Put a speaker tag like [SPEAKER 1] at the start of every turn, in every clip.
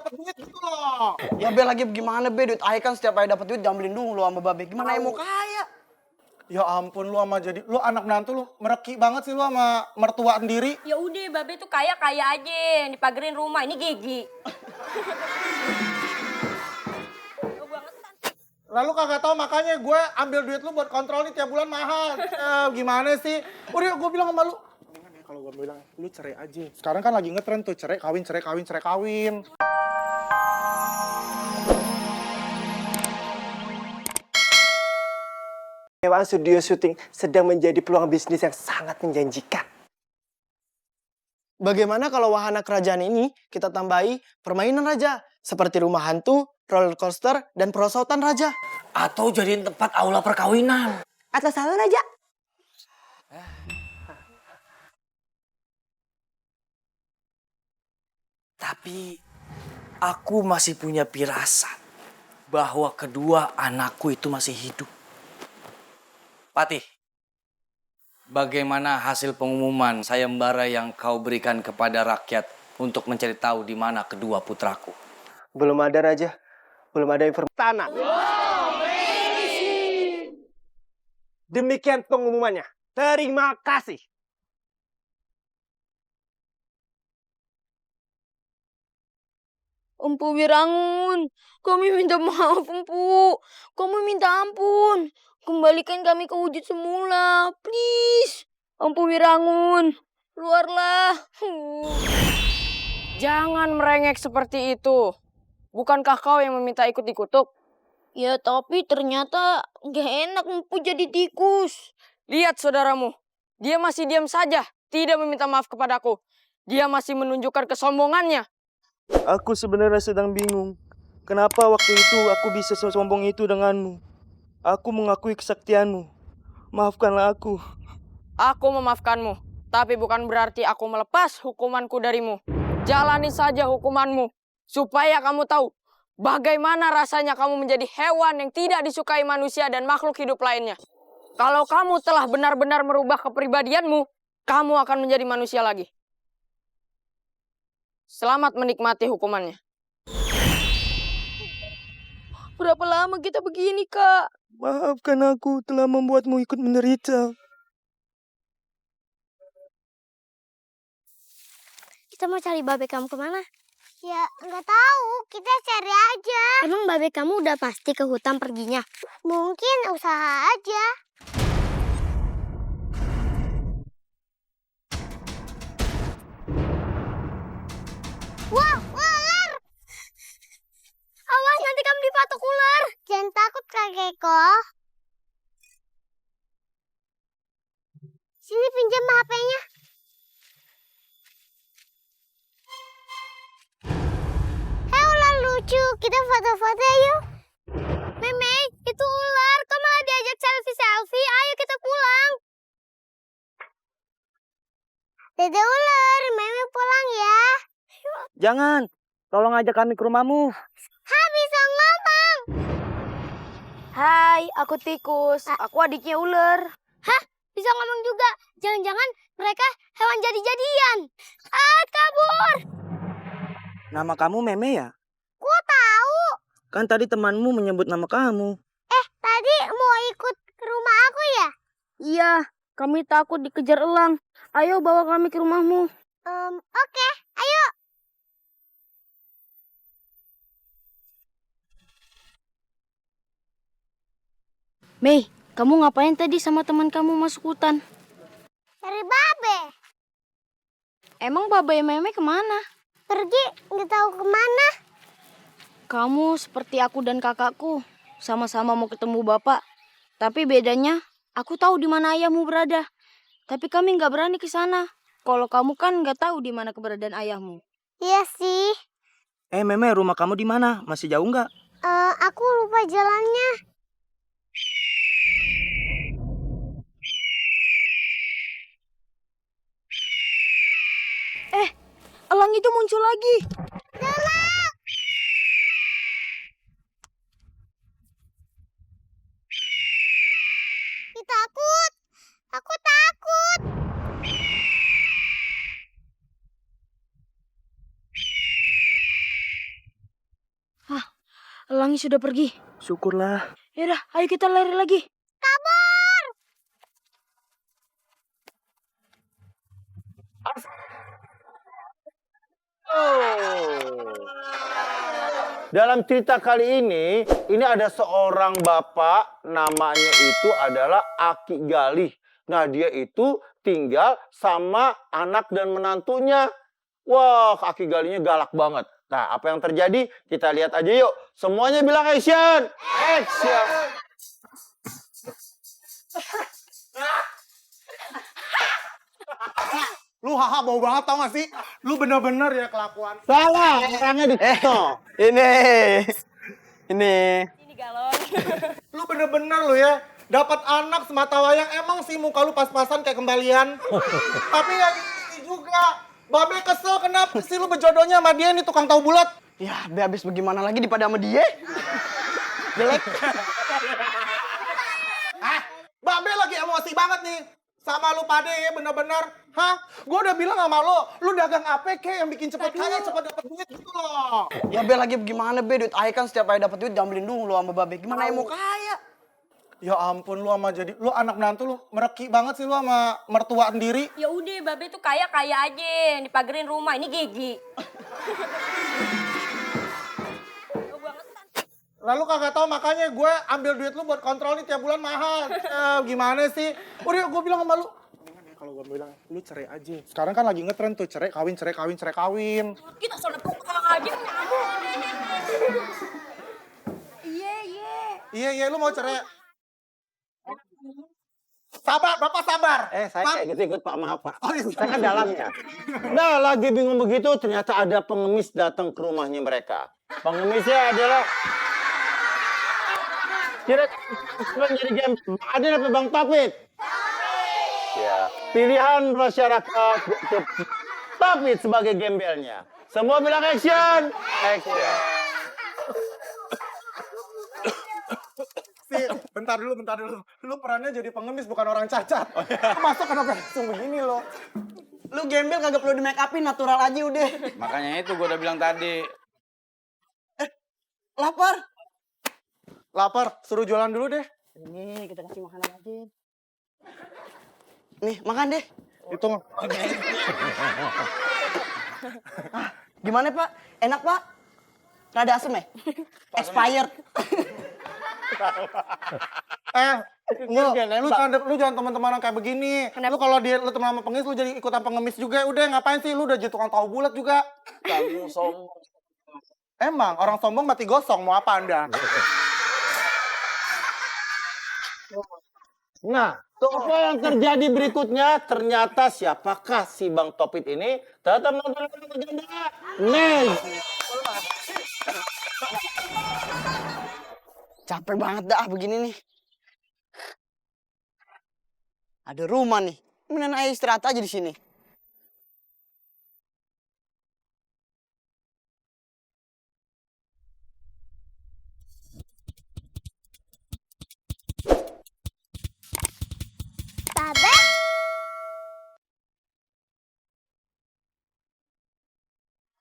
[SPEAKER 1] dapat duit gitu loh.
[SPEAKER 2] Ya Be lagi gimana Be, duit Ae kan setiap Ae dapat duit diambilin dulu sama Babe. Gimana Ae mau kaya?
[SPEAKER 1] Ya ampun lu sama jadi, lu anak menantu lu mereki banget sih lu sama mertua sendiri.
[SPEAKER 3] Ya udah, Babe tuh kaya aja, dipagerin rumah. Ini Gigi.
[SPEAKER 1] Lalu kagak tahu makanya gue ambil duit lu buat kontrol nih tiap bulan mahal. Gimana sih? Udah gue bilang sama lu. Mendingan ya kalau gue bilang lu cerai aja. Sekarang kan lagi ngetren tuh cerai kawin, cerai kawin, cerai kawin.
[SPEAKER 4] Hewan studio syuting sedang menjadi peluang bisnis yang sangat menjanjikan.
[SPEAKER 2] Bagaimana kalau wahana kerajaan ini kita tambahi permainan raja? Seperti rumah hantu, roller coaster, dan perosotan raja.
[SPEAKER 5] Atau jadiin tempat aula perkawinan.
[SPEAKER 4] Atlas salah raja.
[SPEAKER 5] Tapi aku masih punya firasat bahwa kedua anakku itu masih hidup. Patih, bagaimana hasil pengumuman sayembara yang kau berikan kepada rakyat untuk mencari tahu di mana kedua putraku?
[SPEAKER 4] Belum ada raja. Belum ada informasi. Tanah. Demikian pengumumannya. Terima kasih.
[SPEAKER 3] Empu Wirangun, kami minta maaf, Empu. Kami minta ampun. Kembalikan kami ke wujud semula, please. Empu Wirangun, keluarlah.
[SPEAKER 6] Jangan merengek seperti itu. Bukankah kau yang meminta ikut dikutuk?
[SPEAKER 3] Ya, tapi ternyata gak enak Empu jadi tikus.
[SPEAKER 6] Lihat saudaramu. Dia masih diam saja, tidak meminta maaf kepadaku. Dia masih menunjukkan kesombongannya.
[SPEAKER 7] Aku sebenarnya sedang bingung. Kenapa waktu itu aku bisa sombong itu denganmu? Aku mengakui kesaktianmu. Maafkanlah aku.
[SPEAKER 6] Aku memaafkanmu, tapi bukan berarti aku melepas hukumanku darimu. Jalani saja hukumanmu, supaya kamu tahu bagaimana rasanya kamu menjadi hewan yang tidak disukai manusia dan makhluk hidup lainnya. Kalau kamu telah benar-benar merubah kepribadianmu, kamu akan menjadi manusia lagi. Selamat menikmati hukumannya.
[SPEAKER 3] Berapa lama kita begini, Kak?
[SPEAKER 7] Maafkan aku telah membuatmu ikut menderita.
[SPEAKER 8] Kita mau cari babe kamu kemana? Ya, nggak tahu. Kita cari aja. Emang babe kamu udah pasti ke hutan perginya? Mungkin usaha aja. Wah, ular! Awas, nanti kamu dipatok ular. Jangan takut, Kak Geko. Sini pinjam HP-nya. Lucu, kita foto-foto yuk. Meme, itu ular. Kok malah diajak selfie-selfie? Ayo kita pulang. Dede ular, Meme pulang ya.
[SPEAKER 7] Jangan, tolong ajak kami ke rumahmu.
[SPEAKER 8] Bisa ngomong.
[SPEAKER 3] Hai, aku tikus. Aku adiknya ular.
[SPEAKER 8] Hah? Bisa ngomong juga. Jangan-jangan mereka hewan jadi-jadian. Kabur.
[SPEAKER 7] Nama kamu Meme ya?
[SPEAKER 8] Kok tahu?
[SPEAKER 7] Kan tadi temanmu menyebut nama kamu.
[SPEAKER 8] Tadi mau ikut ke rumah aku ya?
[SPEAKER 3] Iya, kami takut dikejar elang. Ayo bawa kami ke rumahmu.
[SPEAKER 8] Oke. Ayo.
[SPEAKER 3] Mei, kamu ngapain tadi sama teman kamu masuk hutan?
[SPEAKER 8] Cari babe.
[SPEAKER 3] Emang babe Meme kemana?
[SPEAKER 8] Pergi nggak tahu kemana.
[SPEAKER 3] Kamu seperti aku dan kakakku, sama-sama mau ketemu bapak. Tapi bedanya, aku tahu di mana ayahmu berada. Tapi kami nggak berani ke sana. Kalau kamu kan nggak tahu di mana keberadaan ayahmu.
[SPEAKER 8] Iya sih.
[SPEAKER 7] Meme, rumah kamu di mana? Masih jauh nggak?
[SPEAKER 8] Aku lupa jalannya.
[SPEAKER 3] Elang itu muncul lagi.
[SPEAKER 8] Takut. Aku takut.
[SPEAKER 3] pelangi sudah pergi.
[SPEAKER 7] Syukurlah.
[SPEAKER 3] Yaudah, ayo kita lari lagi.
[SPEAKER 9] Dalam cerita kali ini ada seorang bapak, namanya itu adalah Aki Galih. Nah, dia itu tinggal sama anak dan menantunya. Wah, Aki Galihnya galak banget. Nah, apa yang terjadi? Kita lihat aja yuk. Semuanya bilang action! Action!
[SPEAKER 1] Lu haha bau banget tau gak sih? Lu bener-bener ya kelakuan.
[SPEAKER 9] Salah, orangnya di
[SPEAKER 2] Ini.
[SPEAKER 1] Lu bener-bener lu ya. Dapat anak semata wayang, emang sih muka lu pas-pasan kayak kembalian. Tapi ya gini juga. Babe kesel kenapa sih lu berjodohnya sama dia nih tukang tahu bulat?
[SPEAKER 2] Ya, be habis bagaimana lagi daripada sama dia? Jelek.
[SPEAKER 1] Babe lagi emosi banget nih. Sama lu pade ya bener-bener. Hah? Gua udah bilang sama lu dagang APK yang bikin cepet kaya, cepet dapet duit gitu loh.
[SPEAKER 2] Ya be lagi bagaimana be, duit Ayah kan setiap Ayah dapat duit diambilin dulu sama babe. Gimana Ayah mau kaya?
[SPEAKER 1] Ya ampun lu sama jadi, lu anak menantu lu mereki banget sih lu sama mertua sendiri.
[SPEAKER 10] Ya udah, babe tuh kaya aja, dipagerin rumah. Ini Gigi.
[SPEAKER 1] Lalu kagak tahu makanya gue ambil duit lu buat kontrol nih tiap bulan mahal. Gimana sih? Udah gue bilang sama lu. Mendingan ya kalau gue bilang lu cerai aja. Sekarang kan lagi ngetren tuh cerai kawin, cerai kawin, cerai kawin.
[SPEAKER 10] Kita soalnya tukang aja.
[SPEAKER 1] Iya lu mau cerai. Sabar, Bapak sabar.
[SPEAKER 9] Saya kayak gitu ikut Pak, maaf Pak.
[SPEAKER 1] Oh, iya.
[SPEAKER 9] Saya kan dalamnya. Nah, lagi bingung begitu, ternyata ada pengemis datang ke rumahnya mereka. Pengemisnya adalah menjadi game. Ada apa Bang Topit? Ya, pilihan masyarakat Topit sebagai gembelnya. Semua bilang action. Action.
[SPEAKER 1] Bentar dulu. Lu perannya jadi pengemis bukan orang cacat. Lu masuk kenapa langsung begini lo?
[SPEAKER 2] Lu gembel kagak perlu di make upin, natural aja udah.
[SPEAKER 5] Makanya itu gue udah bilang tadi.
[SPEAKER 2] Lapar.
[SPEAKER 1] Suruh jualan dulu deh.
[SPEAKER 2] Ini kita kasih makanan aja. Nih, makan deh.
[SPEAKER 1] Hitung.
[SPEAKER 2] Gimana Pak? Enak Pak? Rada asem ya? Expired.
[SPEAKER 1] Lu jangan teman-teman kayak begini. Lu kalau lu teman sama pengemis, lu jadi ikutan pengemis juga. Udah ngapain sih? Lu udah jadi tukang tahu bulat juga.
[SPEAKER 9] Kamu sombong.
[SPEAKER 1] Emang orang sombong mati gosong. Mau apa Anda?
[SPEAKER 9] Nah, apa yang terjadi berikutnya? Ternyata siapakah si Bang Topit ini? Tetap nonton legenda.
[SPEAKER 2] Capek banget dah begini nih. Ada rumah nih. Mendingan Ayah istirahat aja di sini.
[SPEAKER 8] Babe,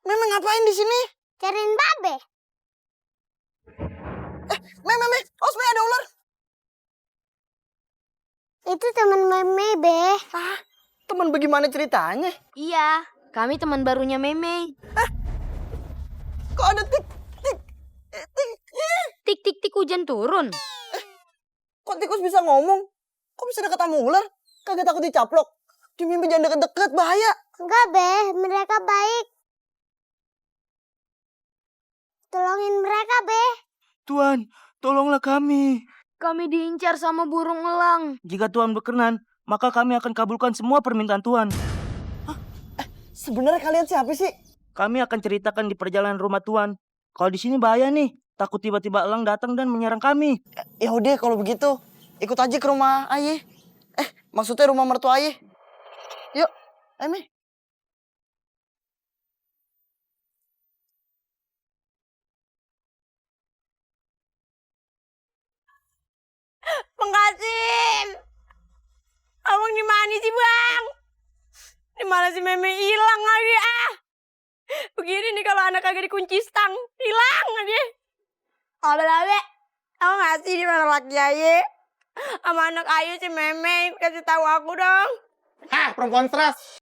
[SPEAKER 2] Memang ngapain di sini?
[SPEAKER 8] cariin Babe.
[SPEAKER 2] Meme, Osme ada ular.
[SPEAKER 8] Itu teman Meme, Be.
[SPEAKER 2] Teman bagaimana ceritanya?
[SPEAKER 3] Iya, kami teman barunya Meme.
[SPEAKER 2] Kok ada tik.
[SPEAKER 3] Tik hujan turun.
[SPEAKER 2] Kok tikus bisa ngomong? Kok bisa deket sama ular? Kagak takut dicaplok? Di mimpi jangan deket-deket, bahaya.
[SPEAKER 8] Enggak, Be. Mereka baik. Tolongin mereka, Be.
[SPEAKER 7] Tuan, tolonglah kami.
[SPEAKER 3] Kami diincar sama burung elang.
[SPEAKER 7] Jika Tuhan berkenan, maka kami akan kabulkan semua permintaan Tuhan.
[SPEAKER 2] Sebenarnya kalian siapa sih?
[SPEAKER 7] Kami akan ceritakan di perjalanan rumah Tuhan. Kalau di sini bahaya nih. Takut tiba-tiba elang datang dan menyerang kami.
[SPEAKER 2] Ya udah kalau begitu, ikut aja ke rumah Ayah. Maksudnya rumah mertua Ayah. Yuk, Eme.
[SPEAKER 10] Makasih. Abang di mana sih, Bang? Di mana sih Meme hilang aja. Begini nih kalau anak kagak dikunci stang, hilang aja. Abe, aku ngasih di mana laki Aye. Sama anak Ayu si Meme, kasih tahu aku dong.
[SPEAKER 1] Hah, perempuan stres.